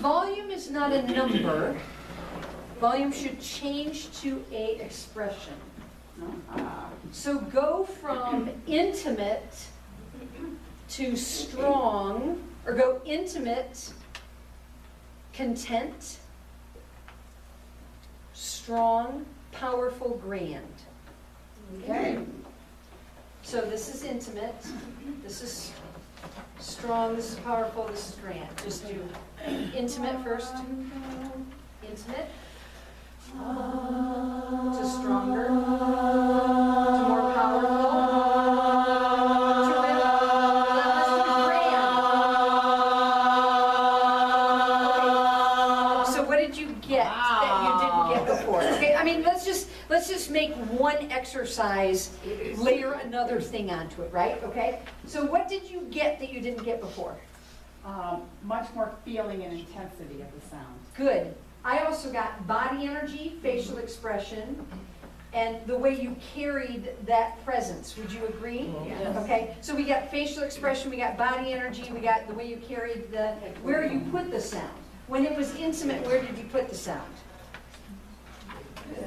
volume is not a number. Volume should change to a expression. So go from intimate to strong, or go intimate, content, strong, powerful, grand. Okay? So this is intimate, this is strong, this is powerful, this is grand. Just do intimate first. Intimate. To stronger. To more powerful. To grand. Okay. So what did you get that you didn't get before? Okay, I mean, let's just make one exercise, layer another thing onto it, right? Okay? So what did you get that you didn't get before? Much more feeling and intensity of the sound. Good. I also got body energy, facial expression, and the way you carried that presence. Would you agree? Yes. Okay, so we got facial expression, we got body energy, we got the way you carried where you put the sound. When it was intimate, where did you put the sound?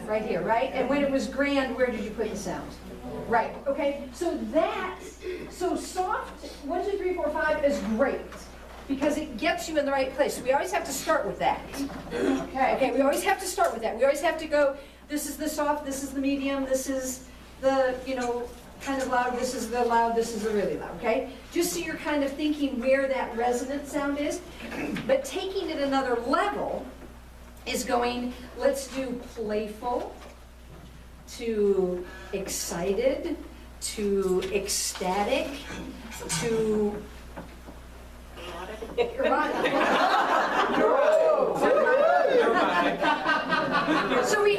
Right here, right? And when it was grand, where did you put the sound? Right, okay, so soft, 1, 2, 3, 4, 5 is great, because it gets you in the right place. So we always have to start with that. Okay, we always have to start with that. We always have to go, this is the soft, this is the medium, this is the, kind of loud, this is the loud, this is the really loud, okay? Just so you're kind of thinking where that resonant sound is. But taking it another level is going, let's do playful, to excited, to ecstatic, to erotic.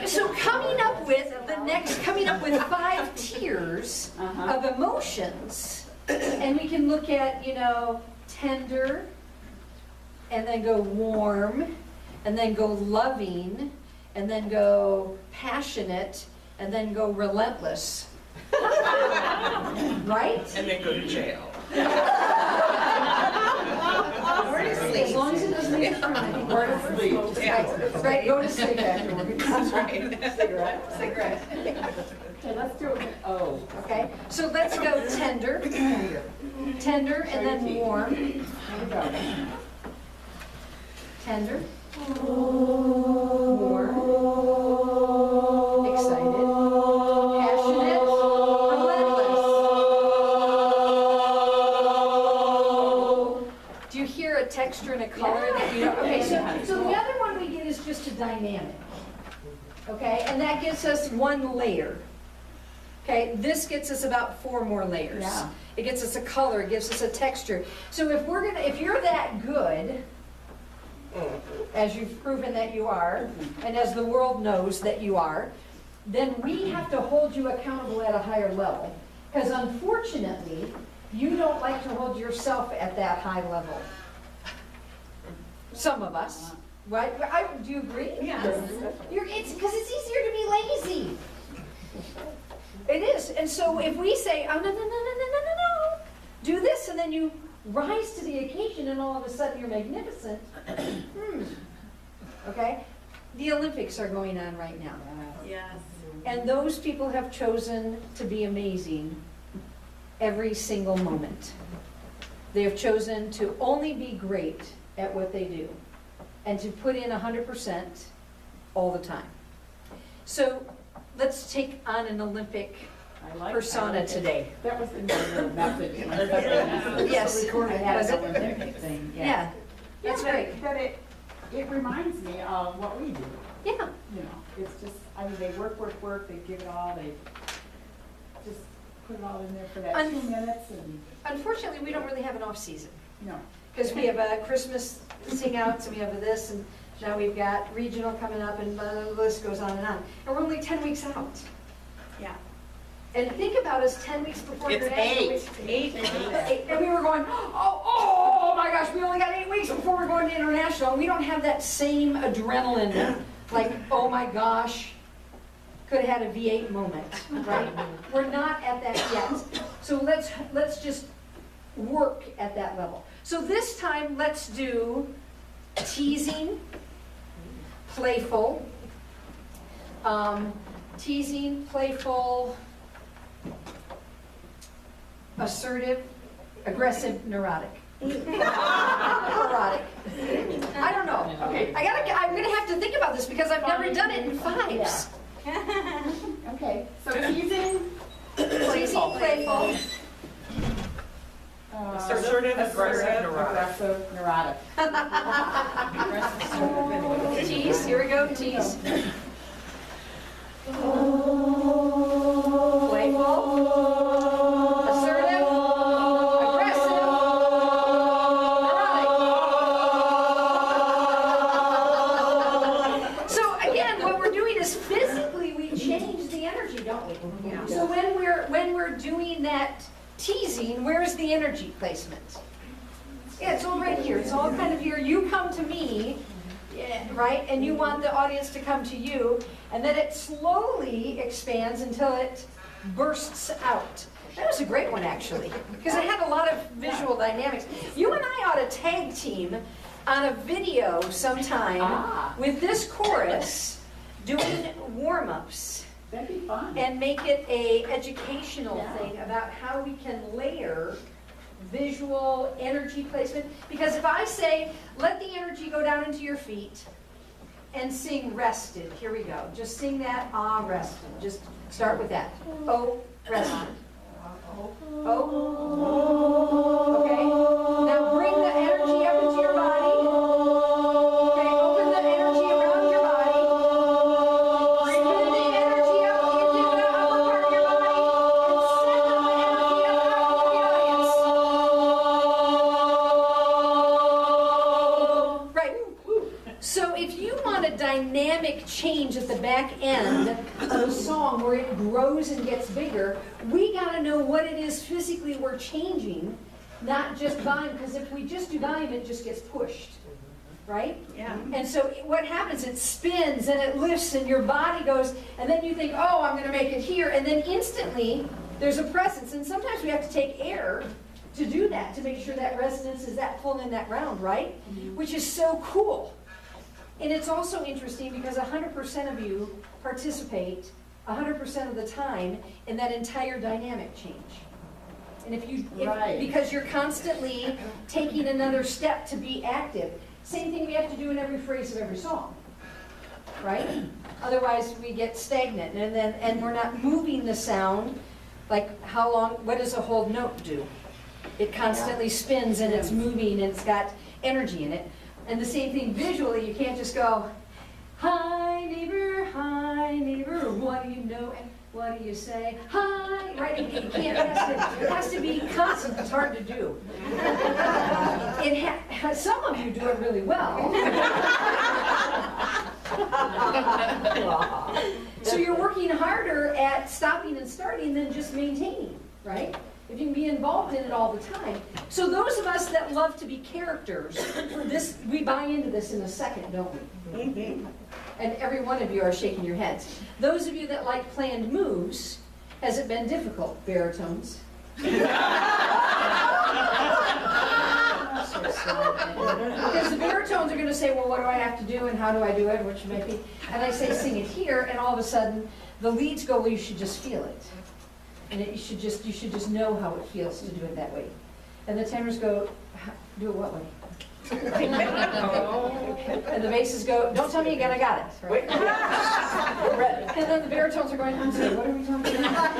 So coming up with 5 tiers of emotions, and we can look at, tender, and then go warm, and then go loving, and then go passionate, and then go relentless. Right? And then go to jail. Or to sleep. As long as it doesn't make you or to sleep. Right, go to sleep afterwards. That's right. Cigarette. Okay, let's do it with O. Okay, so let's go tender. Tender and then warm. Here we go. Tender. Warm. Excited. Passionate. Relentless. Do you hear a texture and a color that you know? Okay, so the other one we get is just a dynamic. Okay, and that gives us 1 layer. Okay, this gets us about 4 more layers. Yeah. It gets us a color, it gives us a texture. So if you're that good, as you've proven that you are, and as the world knows that you are, then we have to hold you accountable at a higher level. Because unfortunately, you don't like to hold yourself at that high level. Some of us, right? Do you agree? Yes. It's because it's easier to be lazy. It is. And so if we say, oh, no, do this, and then you rise to the occasion, and all of a sudden you're magnificent. Okay? The Olympics are going on right now. Yes. And those people have chosen to be amazing every single moment. They have chosen to only be great at what they do and to put in 100% all the time. So let's take on an Olympic persona today. That was the message. Yes. I had Was an it? Olympic thing. Yeah, that's great. But it reminds me of what we do. Yeah. It's just, they work, they give it all, they just put it all in there for that 2 minutes and, Unfortunately, we don't really have an off season no. because we have a Christmas sing-outs and we have this, and now we've got regional coming up, and the list goes on. And we're only 10 weeks out. Yeah. And think about us 10 weeks before It's international. 8. 8. And we were going, oh my gosh, we only got 8 weeks before we're going to international. We don't have that same adrenaline, like, oh my gosh, could have had a V8 moment, right? We're not at that yet. So let's just work at that level. So this time, let's do teasing, playful, teasing, playful, assertive, aggressive, neurotic. Neurotic. I don't know. Okay. I'm gonna have to think about this because I've never done it in fives. Okay, so teasing, Teasing, playful, Assertive, aggressive, neurotic. neurotic. tease, here we go, tease. Playful, assertive, aggressive, neurotic. So again, what we're doing is physically we change the energy, don't we? Yeah. So when we're doing that teasing, where's the energy placement? Yeah, it's all right here. It's all kind of here. You come to me, yeah, right? And you want the audience to come to you. And then it slowly expands until it bursts out. That was a great one, actually, because it had a lot of visual dynamics. You and I ought to tag team on a video sometime with this chorus doing warm-ups. That'd be fun. And make it a educational thing about how we can layer visual energy placement. Because if I say, let the energy go down into your feet and sing rested. Here we go. Just sing that, rested. Just start with that. Oh, rested. Oh. Okay. Now bring the energy up into your body. Okay, open the energy around your body. Bring the energy up into the upper part of your body. And send the energy up out to the audience. Right. So if you want a dynamic change at the back end of a song where it grows and gets bigger, we got to know what it is physically we're changing, not just volume, because if we just do volume, it just gets pushed, right? Yeah. And so what happens, it spins and it lifts and your body goes, and then you think, oh, I'm going to make it here, and then instantly there's a presence, and sometimes we have to take air to do that, to make sure that resonance is that full in that round, right? Which is so cool. And it's also interesting because 100% of you participate 100% of the time in that entire dynamic change. And because you're constantly taking another step to be active. Same thing we have to do in every phrase of every song, right? Otherwise we get stagnant and we're not moving the sound. Like how long, what does a whole note do? It constantly spins and it's moving and it's got energy in it. And the same thing visually, you can't just go, hi neighbor, what do you know, and what do you say? Hi, right? You can't, it has to be constant. It's hard to do. Some of you do it really well. So you're working harder at stopping and starting than just maintaining, right? If you can be involved in it all the time. So those of us that love to be characters, we buy into this in a second, don't we? And every one of you are shaking your heads. Those of you that like planned moves, has it been difficult, baritones? Because the baritones are going to say, well, what do I have to do and how do I do it, which may be, and I say sing it here, and all of a sudden the leads go, well, you should just feel it. And you should just know how it feels to do it that way. And the tenors go, do it what way? And the basses go, don't tell me again, I got it. Right? And then the baritones are going, I'm sorry, what are we talking about?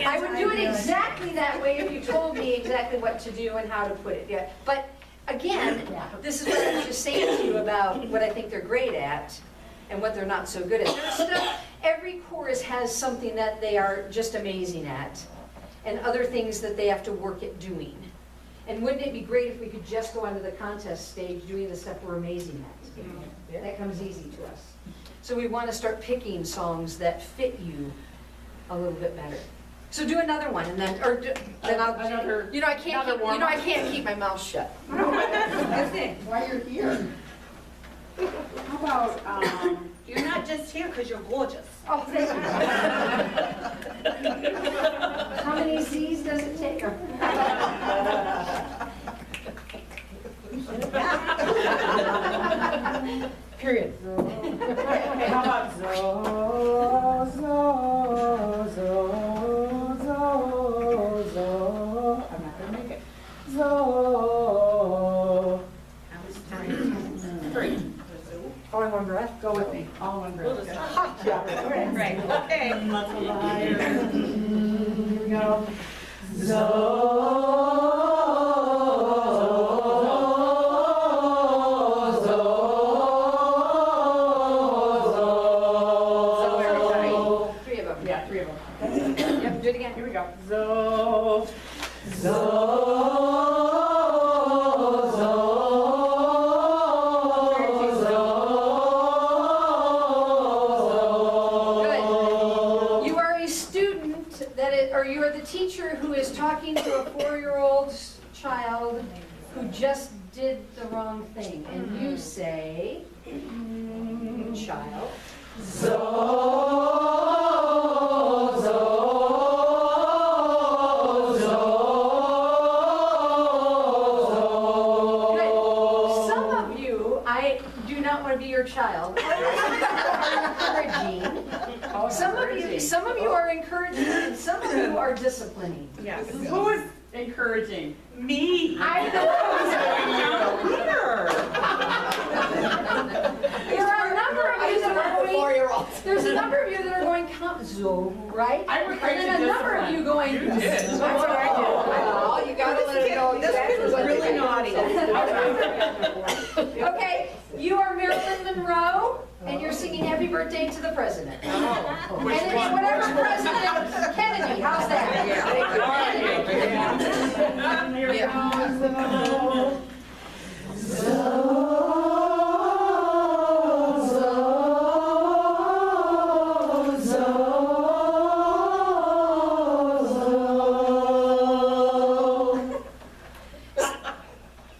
I would do it exactly that way if you told me exactly what to do and how to put it. Yeah. But again, this is what I was just saying to you about what I think they're great at and what they're not so good at. There's stuff, every chorus has something that they are just amazing at, and other things that they have to work at doing. And wouldn't it be great if we could just go onto the contest stage doing the stuff we're amazing at? That comes easy to us. So we want to start picking songs that fit you a little bit better. So do another one, and then I'll. I can't keep my mouth shut. While you're here, how about, You're not just here because you're gorgeous. Oh, thank you. How many Z's does it take? Period. Okay, how about zo, zo, zo, zo, zo. I'm not gonna make it. Zo. Three. All in one breath. Go with me, all in one breath. We'll just- Yeah. Right, okay. Let's alive. Here we go. Zo. Three of them. Yeah, three of them. Yep, do it again. Here we go. Zo. Zo. Good. You are a student or you are the teacher who is talking to a 4-year-old child who just did the wrong thing. And you say, child. Good. Some of you, I do not want to be your child. Encouraging. Some of you are encouraging, and some of you are disciplining. Yes. Who is encouraging? Me. I know. There are a number of you that are going. There's a number of you that are going zo, right? I'm afraid And to then a number of you going. You did. That's what I did. Oh, you gotta let it know This exactly kid was what they really did. naughty. Okay, you are Marilyn Monroe, and you're singing Happy Birthday to the President. And it's whatever President Kennedy. How's that? Here we go.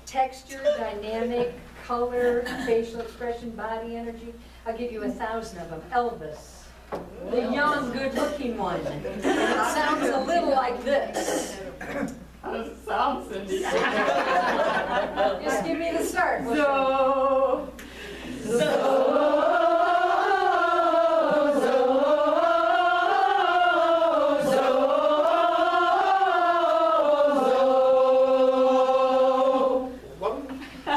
Texture, dynamic, color, facial expression, body energy. I'll give you 1,000 of them. Elvis, the young, good-looking one. It sounds a little like this. How does it sound, Cindy? Just give me the start. Zo.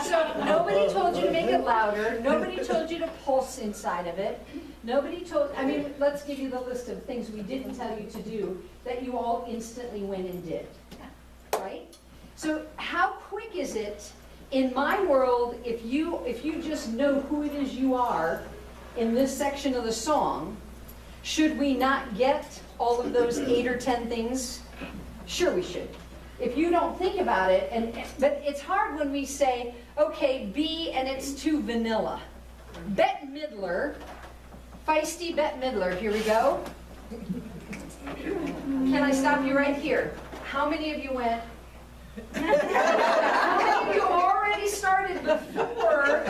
So nobody told you to make it louder. Nobody told you to pulse inside of it. Nobody told, I mean, let's give you the list of things we didn't tell you to do that you all instantly went and did. Right? So how quick is it in my world, if you just know who it is you are in this section of the song, should we not get all of those 8 or 10 things? Sure we should. If you don't think about it, but it's hard when we say, okay, B, and it's too vanilla. Bette Midler, feisty Bette Midler, here we go. Can I stop you right here? How many of you went? How many of you already started before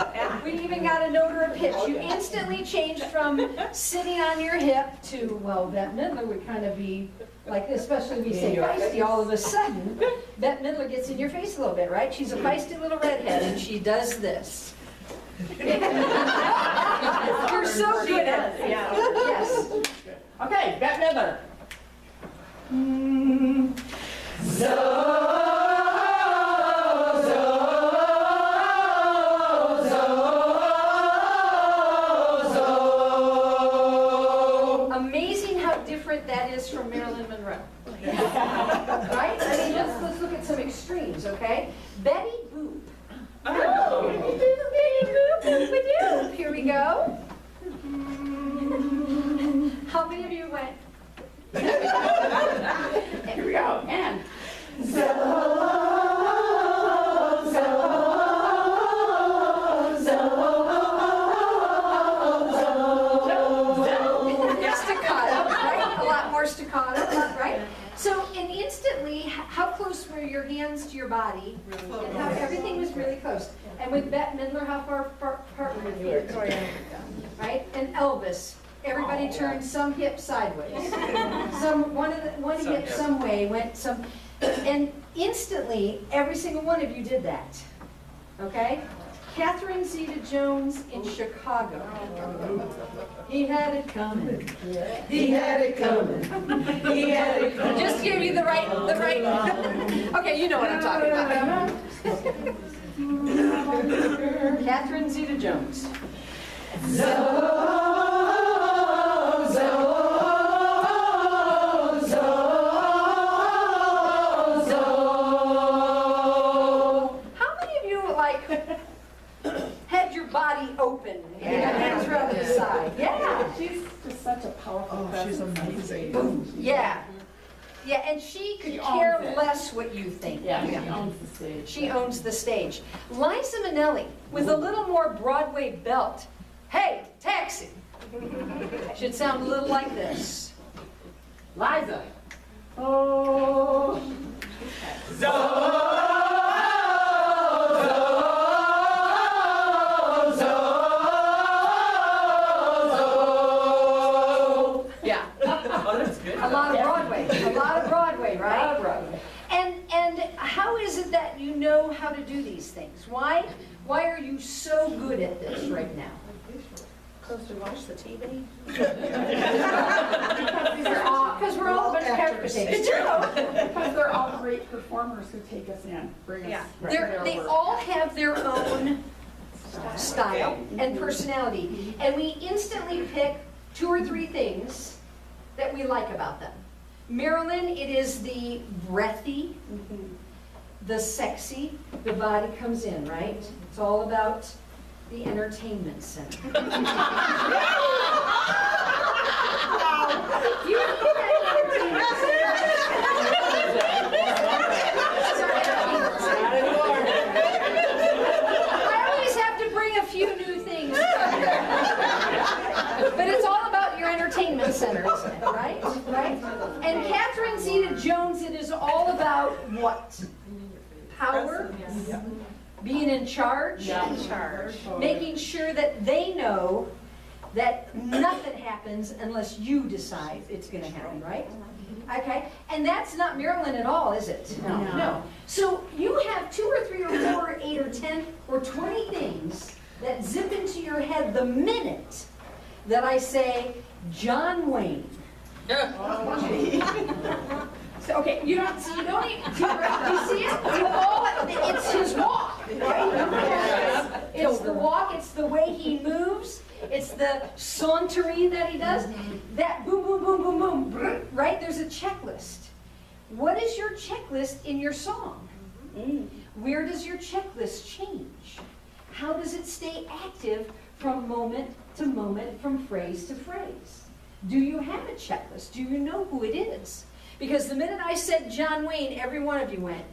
we even got a note or a pitch? You instantly changed from sitting on your hip to, well, Bette Midler would kind of be like, especially when we say feisty, all of a sudden, Bette Midler gets in your face a little bit, right? She's a feisty little redhead, and she does this. You're so good at it. Yes. Okay, Bette Midler. Amazing how different that is from Marilyn Monroe. Right? I mean, let's look at some extremes, okay? Betty Boop. Oh. Betty Boop, boop-a-doo. Here we go. How many of you went? Here we go, and. Staccato, right? A lot more staccato, right? So, and instantly, how close were your hands to your body? And how everything was really close. And with Bette Midler, how far apart were your feet? Right? And Elvis, everybody turned some hip sideways. One hip some way, went some, and instantly, every single one of you did that. Okay? Catherine Zeta-Jones in Chicago. He had it coming. He had it coming. He had it coming. Just give you the right. Okay, you know what I'm talking about. Catherine Zeta-Jones. Body open, and your hands around to the side. Yeah. She's just such a powerful presence. She's amazing. Yeah. Yeah, and she could She care owns it. less what you think. Yeah, she owns the stage. She owns the stage. Liza Minnelli, with a little more Broadway belt. Hey, taxi. Should sound a little like this. Liza. Oh. A lot of Broadway, right? A lot of Broadway. And how is it that you know how to do these things? Why are you so good at this right now? Supposed to watch the TV? Because we're all a bunch of characters. It's true. Because they're all great performers who take us in, bring us. Yeah. right to their They work. all have their own style and personality. And we instantly pick 2 or 3 things that we like about them. Marilyn, it is the breathy, the sexy, the body comes in, right? It's all about the entertainment center. You know that entertainment center? I always have to bring a few new things. But it's all about your entertainment center, isn't it? Right? Right? And Catherine Zeta-Jones, it is all about what? Power? Being in charge? Yeah. Making sure that they know that nothing happens unless you decide it's going to happen, right? Okay? And that's not Marilyn at all, is it? No. So you have 2 or 3 or 4 or 8 or 10 or 20 things that zip into your head the minute that I say, John Wayne. So, okay, you don't see, you don't even, do you see it? You all, it's his walk, right? It's the walk, it's the way he moves, it's the sauntering that he does. That boom, boom, boom, boom, boom, right? There's a checklist. What is your checklist in your song? Where does your checklist change? How does it stay active from moment to moment, from phrase to phrase? Do you have a checklist? Do you know who it is? Because the minute I said John Wayne, every one of you went.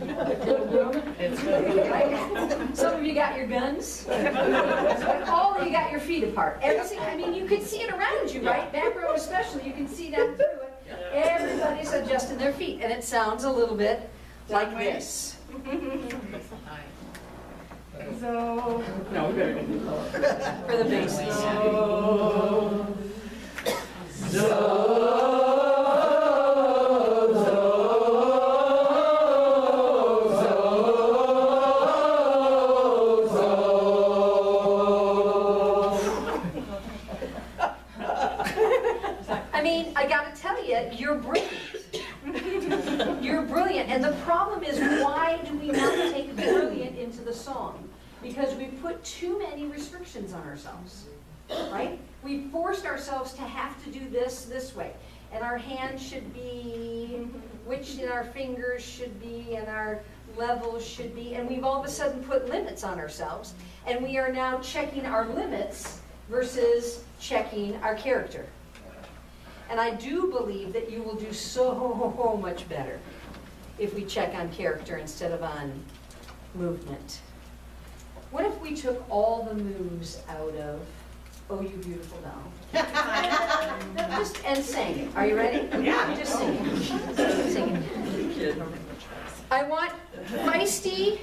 Right? Some of you got your guns. All of you got your feet apart. I mean, you could see it around you, right? Back row especially, you can see down through it. Everybody's adjusting their feet, and it sounds a little bit like this. So, no, we better get the For the basses. I mean, I gotta tell you, you're brilliant. You're brilliant. And the problem is, why do we not take brilliant into the song? Because we put too many restrictions on ourselves, right? We forced ourselves to have to do this way. And our hands should be, which in our fingers should be, and our levels should be. And we've all of a sudden put limits on ourselves. And we are now checking our limits versus checking our character. And I do believe that you will do so much better if we check on character instead of on movement. What if we took all the moves out of Oh You Beautiful Doll? And sang it. Are you ready? Yeah. Just sing it. Sing it. I want feisty,